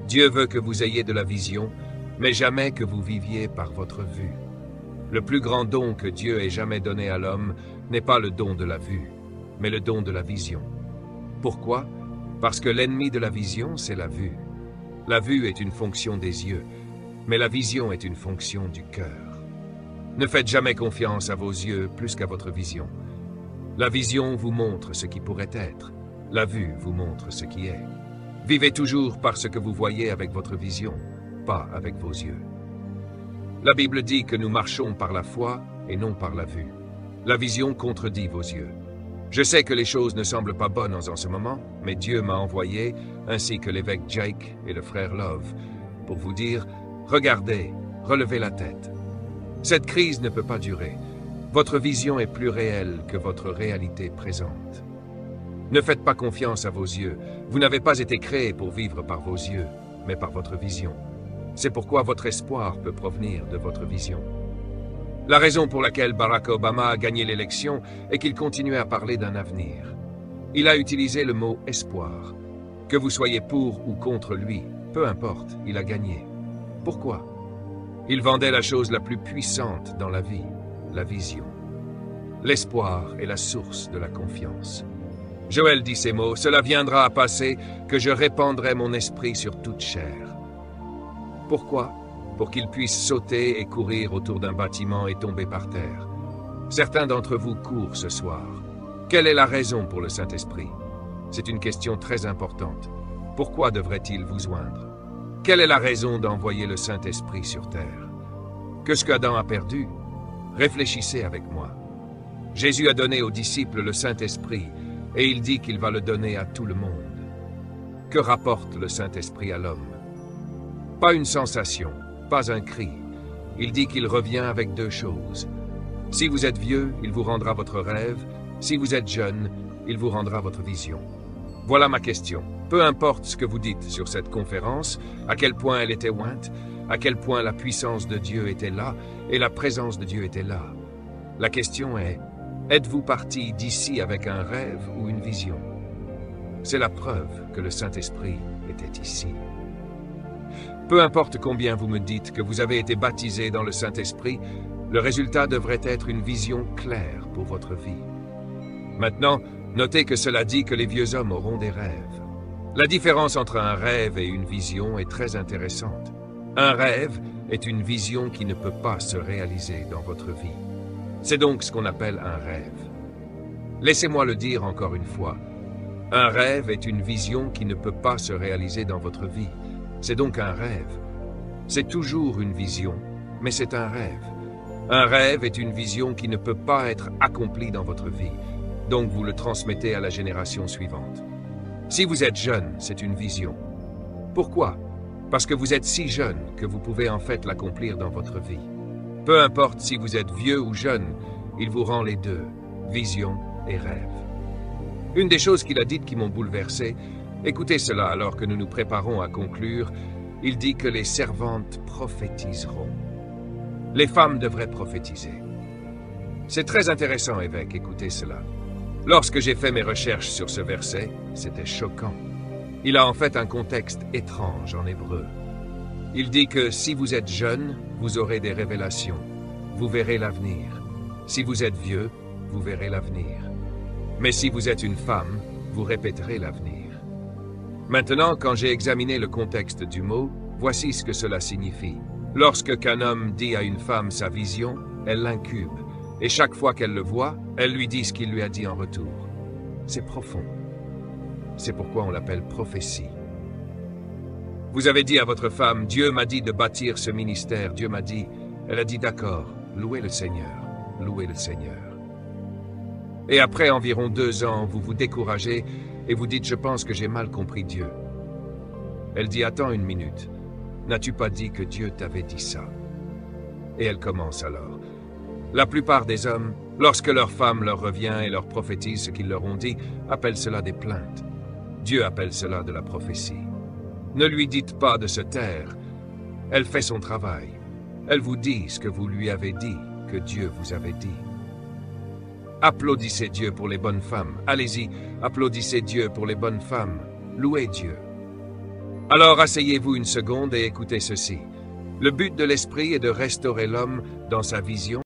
Dieu veut que vous ayez de la vision, mais jamais que vous viviez par votre vue. Le plus grand don que Dieu ait jamais donné à l'homme n'est pas le don de la vue, mais le don de la vision. Pourquoi? Parce que l'ennemi de la vision, c'est la vue. La vue est une fonction des yeux, mais la vision est une fonction du cœur. Ne faites jamais confiance à vos yeux plus qu'à votre vision. La vision vous montre ce qui pourrait être. La vue vous montre ce qui est. Vivez toujours par ce que vous voyez avec votre vision, pas avec vos yeux. La Bible dit que nous marchons par la foi et non par la vue. La vision contredit vos yeux. Je sais que les choses ne semblent pas bonnes en ce moment, mais Dieu m'a envoyé, ainsi que l'évêque Jake et le frère Love, pour vous dire, regardez, relevez la tête. Cette crise ne peut pas durer. Votre vision est plus réelle que votre réalité présente. Ne faites pas confiance à vos yeux. Vous n'avez pas été créé pour vivre par vos yeux, mais par votre vision. C'est pourquoi votre espoir peut provenir de votre vision. La raison pour laquelle Barack Obama a gagné l'élection est qu'il continuait à parler d'un avenir. Il a utilisé le mot « espoir ». Que vous soyez pour ou contre lui, peu importe, il a gagné. Pourquoi? Il vendait la chose la plus puissante dans la vie, la vision. L'espoir est la source de la confiance. Joël dit ces mots, « Cela viendra à passer que je répandrai mon esprit sur toute chair. » Pourquoi? Pour qu'il puisse sauter et courir autour d'un bâtiment et tomber par terre. Certains d'entre vous courent ce soir. Quelle est la raison pour le Saint-Esprit? C'est une question très importante. Pourquoi devrait-il vous joindre? Quelle est la raison d'envoyer le Saint-Esprit sur terre? Que ce qu'Adam a perdu? Réfléchissez avec moi. Jésus a donné aux disciples le Saint-Esprit et il dit qu'il va le donner à tout le monde. Que rapporte le Saint-Esprit à l'homme? Pas une sensation, pas un cri. Il dit qu'il revient avec deux choses. Si vous êtes vieux, il vous rendra votre rêve. Si vous êtes jeune, il vous rendra votre vision. Voilà ma question. Peu importe ce que vous dites sur cette conférence, à quel point elle était ointe, à quel point la puissance de Dieu était là et la présence de Dieu était là. La question est, êtes-vous parti d'ici avec un rêve ou une vision? C'est la preuve que le Saint-Esprit était ici. Peu importe combien vous me dites que vous avez été baptisé dans le Saint-Esprit, le résultat devrait être une vision claire pour votre vie. Maintenant, notez que cela dit que les vieux hommes auront des rêves. La différence entre un rêve et une vision est très intéressante. Un rêve est une vision qui ne peut pas se réaliser dans votre vie. C'est donc ce qu'on appelle un rêve. Laissez-moi le dire encore une fois. Un rêve est une vision qui ne peut pas se réaliser dans votre vie. C'est donc un rêve. C'est toujours une vision, mais c'est un rêve. Un rêve est une vision qui ne peut pas être accomplie dans votre vie. Donc vous le transmettez à la génération suivante. Si vous êtes jeune, c'est une vision. Pourquoi? Parce que vous êtes si jeune que vous pouvez en fait l'accomplir dans votre vie. Peu importe si vous êtes vieux ou jeune, il vous rend les deux, vision et rêve. Une des choses qu'il a dites qui m'ont bouleversé, écoutez cela alors que nous nous préparons à conclure, il dit que les servantes prophétiseront. Les femmes devraient prophétiser. C'est très intéressant, évêque, écoutez cela. Lorsque j'ai fait mes recherches sur ce verset, c'était choquant. Il a en fait un contexte étrange en hébreu. Il dit que si vous êtes jeune, vous aurez des révélations. Vous verrez l'avenir. Si vous êtes vieux, vous verrez l'avenir. Mais si vous êtes une femme, vous répéterez l'avenir. Maintenant, quand j'ai examiné le contexte du mot, voici ce que cela signifie. Lorsque qu'un homme dit à une femme sa vision, elle l'incube. Et chaque fois qu'elle le voit, elle lui dit ce qu'il lui a dit en retour. C'est profond. C'est pourquoi on l'appelle prophétie. Vous avez dit à votre femme, Dieu m'a dit de bâtir ce ministère, Dieu m'a dit, elle a dit d'accord, louez le Seigneur, louez le Seigneur. Et après environ 2 ans, vous vous découragez et vous dites, je pense que j'ai mal compris Dieu. Elle dit, attends une minute, n'as-tu pas dit que Dieu t'avait dit ça? Et elle commence alors. La plupart des hommes, lorsque leur femme leur revient et leur prophétise ce qu'ils leur ont dit, appellent cela des plaintes. Dieu appelle cela de la prophétie. Ne lui dites pas de se taire. Elle fait son travail. Elle vous dit ce que vous lui avez dit, que Dieu vous avait dit. Applaudissez Dieu pour les bonnes femmes. Allez-y, applaudissez Dieu pour les bonnes femmes. Louez Dieu. Alors asseyez-vous une seconde et écoutez ceci. Le but de l'esprit est de restaurer l'homme dans sa vision